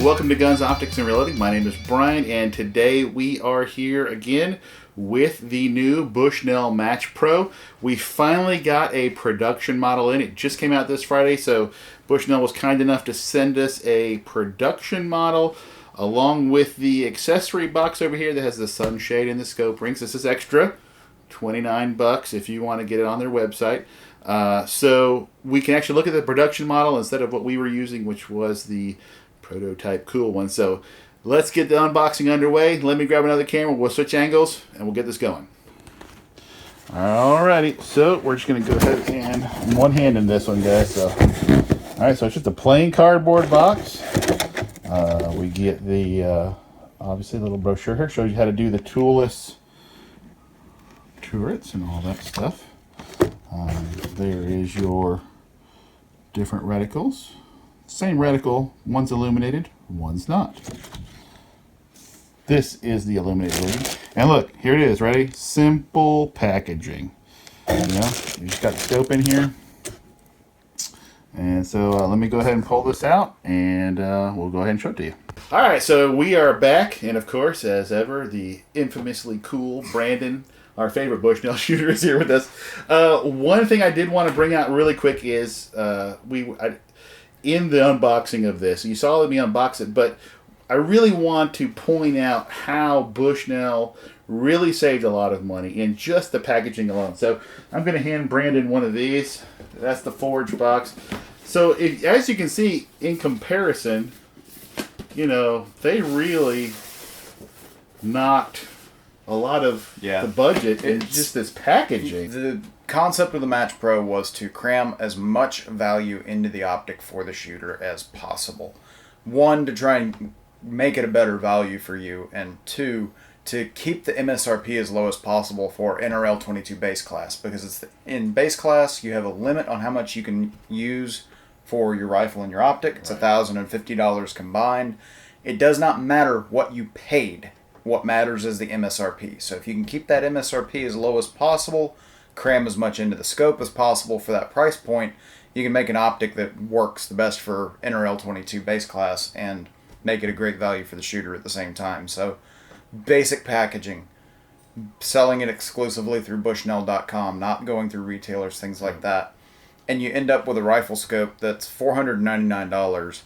welcome to Guns, Optics, and Reloading. My name is Brian, and today we are here again with the new Bushnell Match Pro. We finally got a production model in. It just came out this Friday, so Bushnell was kind enough to send us a production model along with the accessory box over here that has the sunshade and the scope rings. This is extra, $29 if you want to get it on their website. So we can actually look at the production model instead of what we were using, which was the prototype cool one. So let's get the unboxing underway. Let me grab another camera. We'll switch angles and we'll get this going. Alrighty, so we're just going to go ahead and I'm one hand in this one, guys. So, alright, so it's just a plain cardboard box. We get the obviously little brochure here. Shows you how to do the toolless turrets and all that stuff. There is your different reticles. Same reticle, one's illuminated, one's not. This is the illuminated version. And look, here it is, ready? Simple packaging. You know, you just got the scope in here. And so let me go ahead and pull this out and we'll go ahead and show it to you. All right, so we are back. And of course, as ever, the infamously cool Brandon, our favorite Bushnell shooter, is here with us. One thing I did want to bring out really quick is in the unboxing of this, you saw me unbox it, but I really want to point out how Bushnell really saved a lot of money in just the packaging alone. So I'm going to hand Brandon one of these. That's the Forge box. So as you can see, in comparison, you know, they really knocked a lot of the budget in just this packaging. The concept of the Match Pro was to cram as much value into the optic for the shooter as possible. One, to try and make it a better value for you, and two, to keep the MSRP as low as possible for NRL 22 base class, because in base class you have a limit on how much you can use for your rifle and your optic. It's $1,050 combined. It does not matter what you paid. What matters is the MSRP. So if you can keep that MSRP as low as possible, cram as much into the scope as possible for that price point, you can make an optic that works the best for NRL 22 base class and make it a great value for the shooter at the same time. So basic packaging, selling it exclusively through Bushnell.com, not going through retailers, things like that. And you end up with a rifle scope that's $499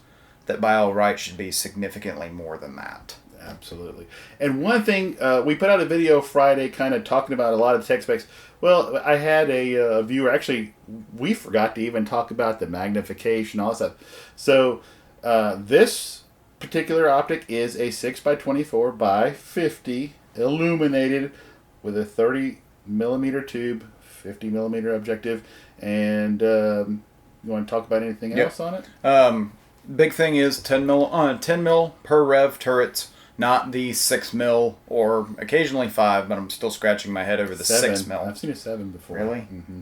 that by all rights should be significantly more than that. Absolutely. And one thing, we put out a video Friday kind of talking about a lot of tech specs. Well, I had a viewer, actually, we forgot to even talk about the magnification, all that stuff. So this particular optic is a 6x24 by 50 illuminated with a 30 millimeter tube, 50 millimeter objective. And you want to talk about anything else on it? Big thing is 10 mil per rev turrets. Not the 6 mil or occasionally 5, but I'm still scratching my head over the 6 mil. I've seen a 7 before. Really? Mm-hmm.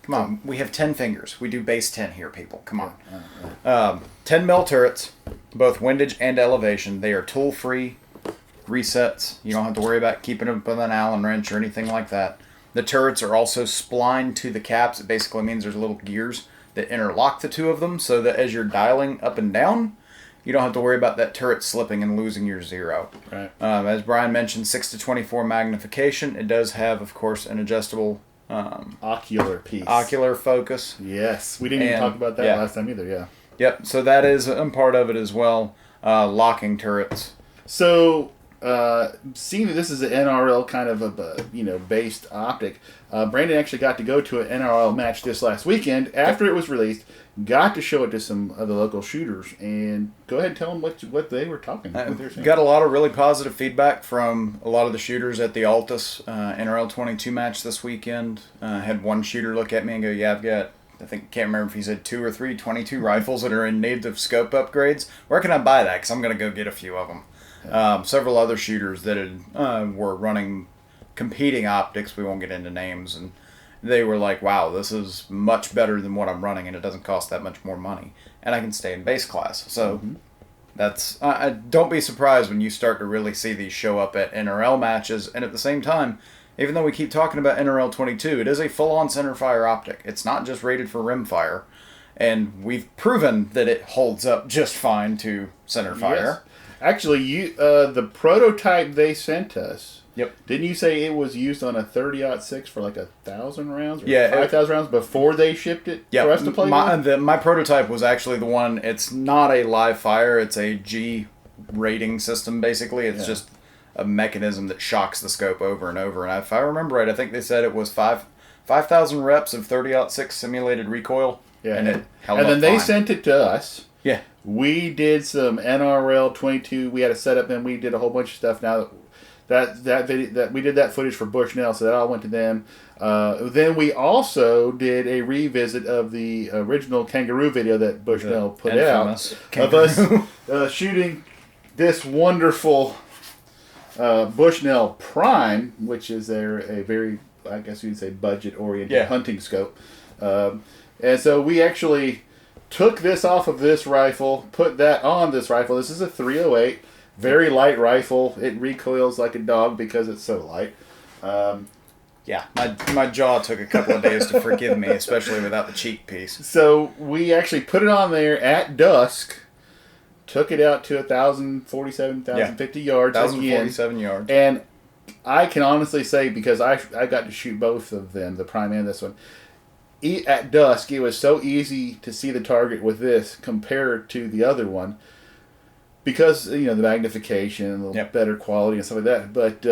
Come on, we have 10 fingers. We do base 10 here, people. Come on. 10 mil turrets, both windage and elevation. They are tool-free resets. You don't have to worry about keeping them with an Allen wrench or anything like that. The turrets are also splined to the caps. It basically means there's little gears that interlock the two of them so that as you're dialing up and down, you don't have to worry about that turret slipping and losing your zero. Right. As Brian mentioned, 6-24 magnification. It does have, of course, an adjustable ocular piece. Ocular focus. Yes. We didn't even talk about that last time either, yeah. Yep. So that is a part of it as well. Locking turrets. So, seeing that this is an NRL kind of a based optic, Brandon actually got to go to an NRL match this last weekend after it was released. Got to show it to some of the local shooters, and go ahead and tell them what they were talking about. Got a lot of really positive feedback from a lot of the shooters at the Altus NRL 22 match this weekend. Had one shooter look at me and go, "Yeah, I've got, can't remember if he said 2 or 3 22 rifles that are in need of scope upgrades. Where can I buy that? Because I'm going to go get a few of them." Yeah. Several other shooters that were running competing optics. We won't get into names, and they were like, wow, this is much better than what I'm running, and it doesn't cost that much more money. And I can stay in base class. So that's don't be surprised when you start to really see these show up at NRL matches. And at the same time, even though we keep talking about NRL 22, it is a full-on Centerfire optic. It's not just rated for rimfire. And we've proven that it holds up just fine to Centerfire. Yes. Actually, the prototype they sent us. Yep. Didn't you say it was used on a 30-06 for like 1,000 rounds or Yeah, 5,000 rounds before they shipped it for us to play with? My prototype was actually the one. It's not a live fire. It's a G rating system, basically. It's just a mechanism that shocks the scope over and over. And if I remember right, I think they said it was 5,000 reps of 30-06 simulated recoil. Yeah. And it held and up then they fine. sent it to us. Yeah. We did some NRL 22. We had a setup, and we did a whole bunch of stuff. Now that video, that we did that footage for Bushnell, so that all went to them. Then we also did a revisit of the original kangaroo video that Bushnell put out of us shooting this wonderful Bushnell Prime, which is a very, I guess you'd say, budget-oriented hunting scope. And so we actually took this off of this rifle, put that on this rifle. This is a 308, very light rifle. It recoils like a dog because it's so light. Yeah, my jaw took a couple of days to forgive me, especially without the cheek piece. So we actually put it on there at dusk, took it out to 1,050 yards. 1,047 yards. And I can honestly say, because I got to shoot both of them, the Prime and this one, at dusk, it was so easy to see the target with this compared to the other one, because the magnification, a little better quality and stuff like that. But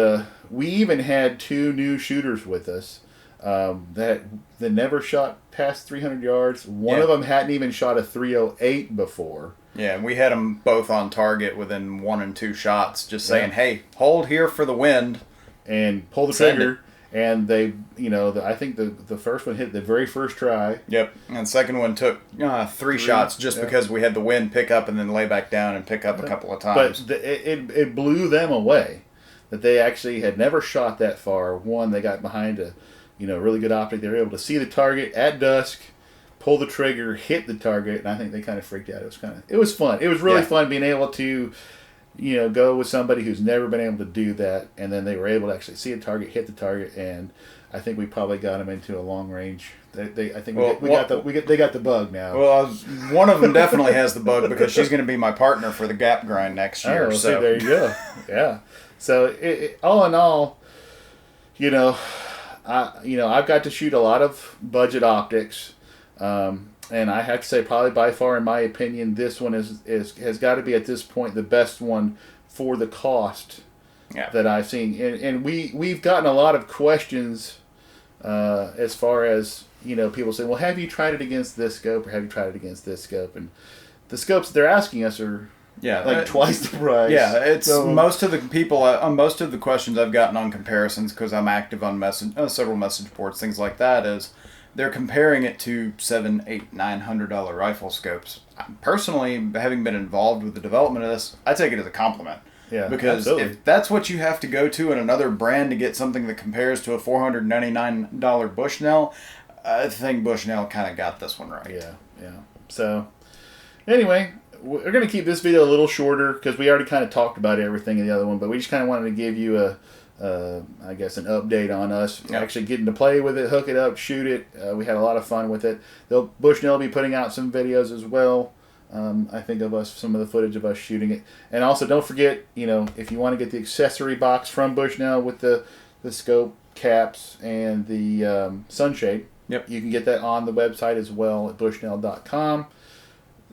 we even had two new shooters with us that never shot past 300 yards. One of them hadn't even shot a 308 before. Yeah, and we had them both on target within 1 and 2 shots, just saying, "Hey, hold here for the wind," and pull the trigger. And they, I think the first one hit the very first try. Yep. And the second one took 3 shots just because we had the wind pick up and then lay back down and pick up a couple of times. But it blew them away that they actually had never shot that far. One, they got behind a really good optic. They were able to see the target at dusk, pull the trigger, hit the target, and I think they kind of freaked out. It was fun. It was really fun being able to go with somebody who's never been able to do that, and then they were able to actually see a target, hit the target, and I think we probably got them into a long range. They got the bug now. Well, one of them definitely has the bug because she's going to be my partner for the gap grind next year. Oh, so there you go. Yeah. So all in all, I've got to shoot a lot of budget optics. And I have to say, probably by far, in my opinion, this one has got to be at this point the best one for the cost that I've seen. And we've gotten a lot of questions as far as people say, well, have you tried it against this scope or have you tried it against this scope? And the scopes they're asking us are twice the price. Yeah, it's most of the people most of the questions I've gotten on comparisons, because I'm active on several message boards, things like that, is they're comparing it to $700, $800, $900 rifle scopes. Personally, having been involved with the development of this, I take it as a compliment. Yeah, because if that's what you have to go to in another brand to get something that compares to a $499 Bushnell, I think Bushnell kind of got this one right. Yeah. So, anyway, we're going to keep this video a little shorter because we already kind of talked about everything in the other one, but we just kind of wanted to give you I guess an update on us actually getting to play with it, hook it up, shoot it. We had a lot of fun with it. Bushnell will be putting out some videos as well. I think of some of the footage of us shooting it. And also, don't forget, if you want to get the accessory box from Bushnell with the scope, caps, and the sunshade, you can get that on the website as well at bushnell.com.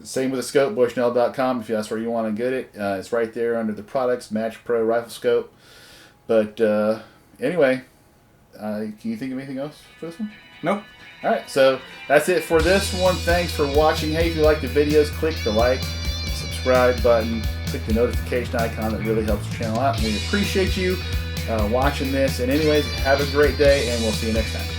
Same with the scope, bushnell.com, if that's where you want to get it. It's right there under the products, Match Pro Riflescope. But anyway, can you think of anything else for this one? Nope. All right, so that's it for this one. Thanks for watching. Hey, if you like the videos, click the like, subscribe button, click the notification icon. That really helps the channel out. And we appreciate you watching this. And anyways, have a great day, and we'll see you next time.